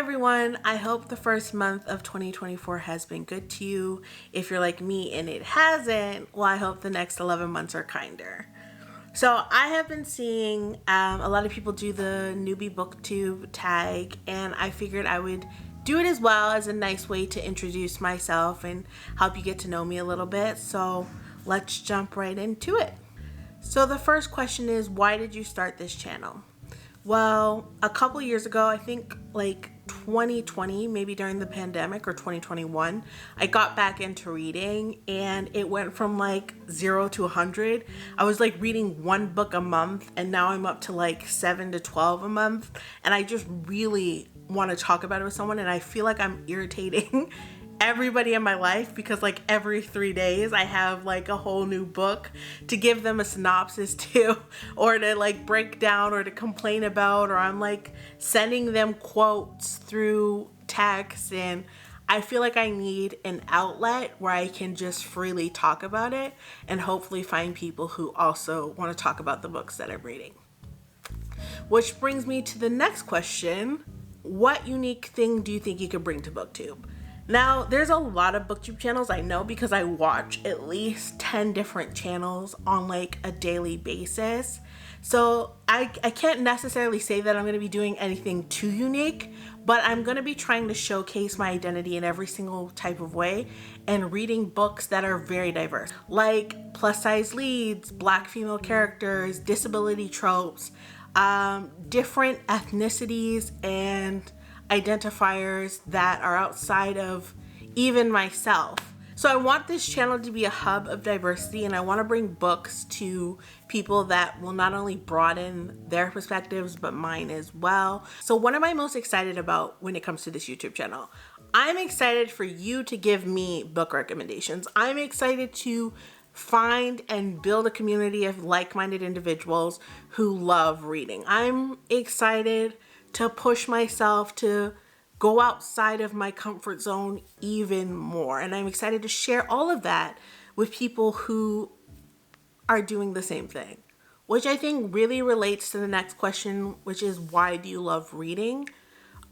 everyone, I hope the first month of 2024 has been good to you. If you're like me and it hasn't, well, I hope the next 11 months are kinder. So I have been seeing a lot of people do the newbie Booktube tag, and I figured I would do it as well as a nice way to introduce myself and help you get to know me a little bit. So let's jump right into it. So the first question is, why did you start this channel? Well, a couple years ago, I think like 2020, maybe during the pandemic, or 2021, I got back into reading, and it went from like 0 to 100. I was like reading one book a month, and now I'm up to like 7 to 12 a month, and I just really want to talk about it with someone, and I feel like I'm irritating everybody in my life because like every 3 days I have like a whole new book to give them a synopsis to, or to like break down, or to complain about, or I'm like sending them quotes through text, and I feel like I need an outlet where I can just freely talk about it and hopefully find people who also want to talk about the books that I'm reading. Which brings me to the next question. What unique thing do you think you could bring to Booktube? Now, there's a lot of Booktube channels, I know, because I watch at least 10 different channels on like a daily basis. So I can't necessarily say that I'm going to be doing anything too unique, but I'm going to be trying to showcase my identity in every single type of way and reading books that are very diverse, like plus size leads, Black female characters, disability tropes, different ethnicities and identifiers that are outside of even myself. So I want this channel to be a hub of diversity, and I want to bring books to people that will not only broaden their perspectives but mine as well. So what am I most excited about when it comes to this YouTube channel? I'm excited for you to give me book recommendations. I'm excited to find and build a community of like-minded individuals who love reading. I'm excited to push myself to go outside of my comfort zone even more. And I'm excited to share all of that with people who are doing the same thing, which I think really relates to the next question, which is, why do you love reading?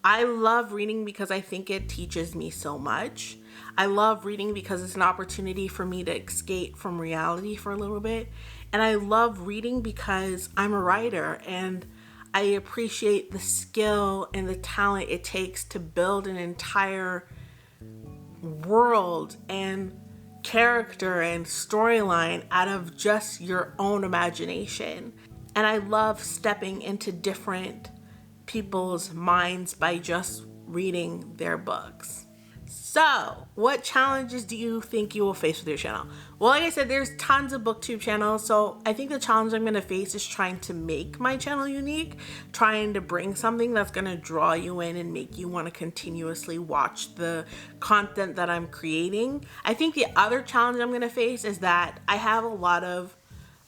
I love reading because I think it teaches me so much. I love reading because it's an opportunity for me to escape from reality for a little bit. And I love reading because I'm a writer, and I appreciate the skill and the talent it takes to build an entire world and character and storyline out of just your own imagination. And I love stepping into different people's minds by just reading their books. So, what challenges do you think you will face with your channel? Well, like I said, there's tons of Booktube channels, so I think the challenge I'm going to face is trying to make my channel unique, trying to bring something that's going to draw you in and make you want to continuously watch the content that I'm creating. I think the other challenge I'm going to face is that I have a lot of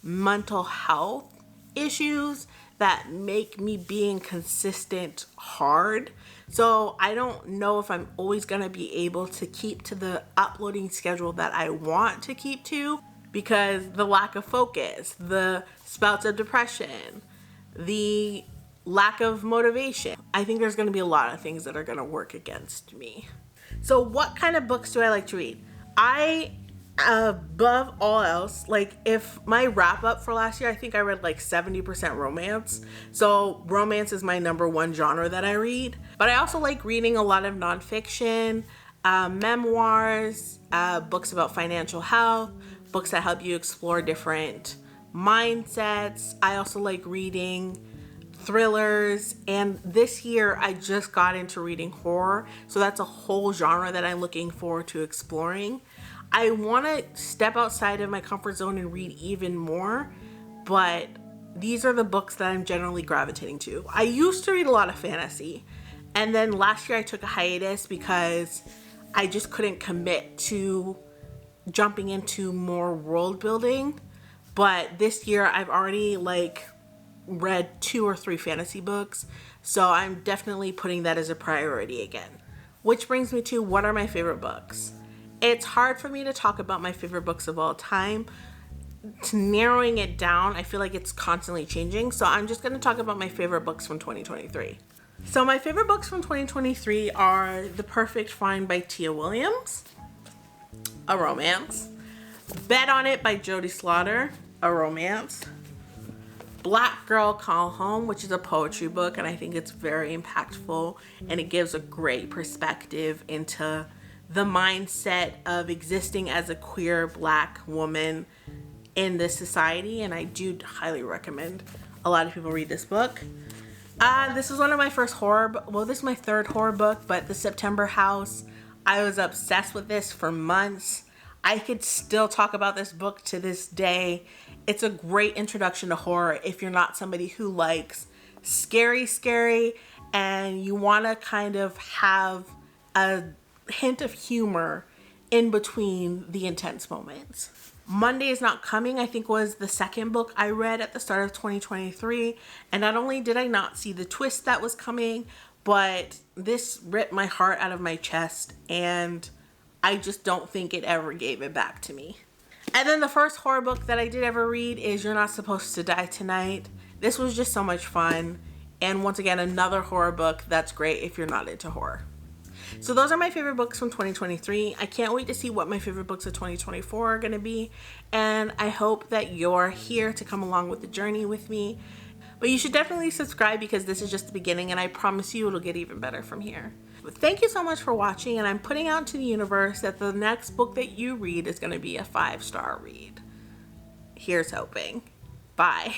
mental health issues that make me being consistent hard. So I don't know if I'm always going to be able to keep to the uploading schedule that I want to keep to, because the lack of focus, the spouts of depression, the lack of motivation. I think there's going to be a lot of things that are going to work against me. So what kind of books do I like to read? Above all else, like if my wrap up for last year, I think I read like 70% romance. So romance is my number one genre that I read. But I also like reading a lot of nonfiction, memoirs, books about financial health, books that help you explore different mindsets. I also like reading thrillers, and this year I just got into reading horror. So that's a whole genre that I'm looking forward to exploring. I want to step outside of my comfort zone and read even more, but these are the books that I'm generally gravitating to. I used to read a lot of fantasy, and then last year I took a hiatus because I just couldn't commit to jumping into more world building. But this year I've already like read 2 or 3 fantasy books, so I'm definitely putting that as a priority again. Which brings me to, what are my favorite books? It's hard for me to talk about my favorite books of all time. Narrowing it down, I feel like it's constantly changing. So I'm just going to talk about my favorite books from 2023. So my favorite books from 2023 are The Perfect Find by Tia Williams, a romance. Bet on It by Jodie Slaughter, a romance. Black Girl Call Home, which is a poetry book, and I think it's very impactful, and it gives a great perspective into the mindset of existing as a queer Black woman in this society, and I do highly recommend a lot of people read this book. This was one of my first this is my third horror book, but The September House, I was obsessed with this for months. I could still talk about this book to this day. It's a great introduction to horror if you're not somebody who likes scary, and you want to kind of have a hint of humor in between the intense moments. Monday Is Not Coming, I think, was the second book I read at the start of 2023. And not only did I not see the twist that was coming, but this ripped my heart out of my chest, and I just don't think it ever gave it back to me. And then the first horror book that I did ever read is You're Not Supposed to Die Tonight. This was just so much fun. And once again, another horror book that's great if you're not into horror. So those are my favorite books from 2023. I can't wait to see what my favorite books of 2024 are going to be. And I hope that you're here to come along with the journey with me. But you should definitely subscribe, because this is just the beginning, and I promise you it'll get even better from here. But thank you so much for watching, and I'm putting out to the universe that the next book that you read is going to be a 5-star read. Here's hoping. Bye.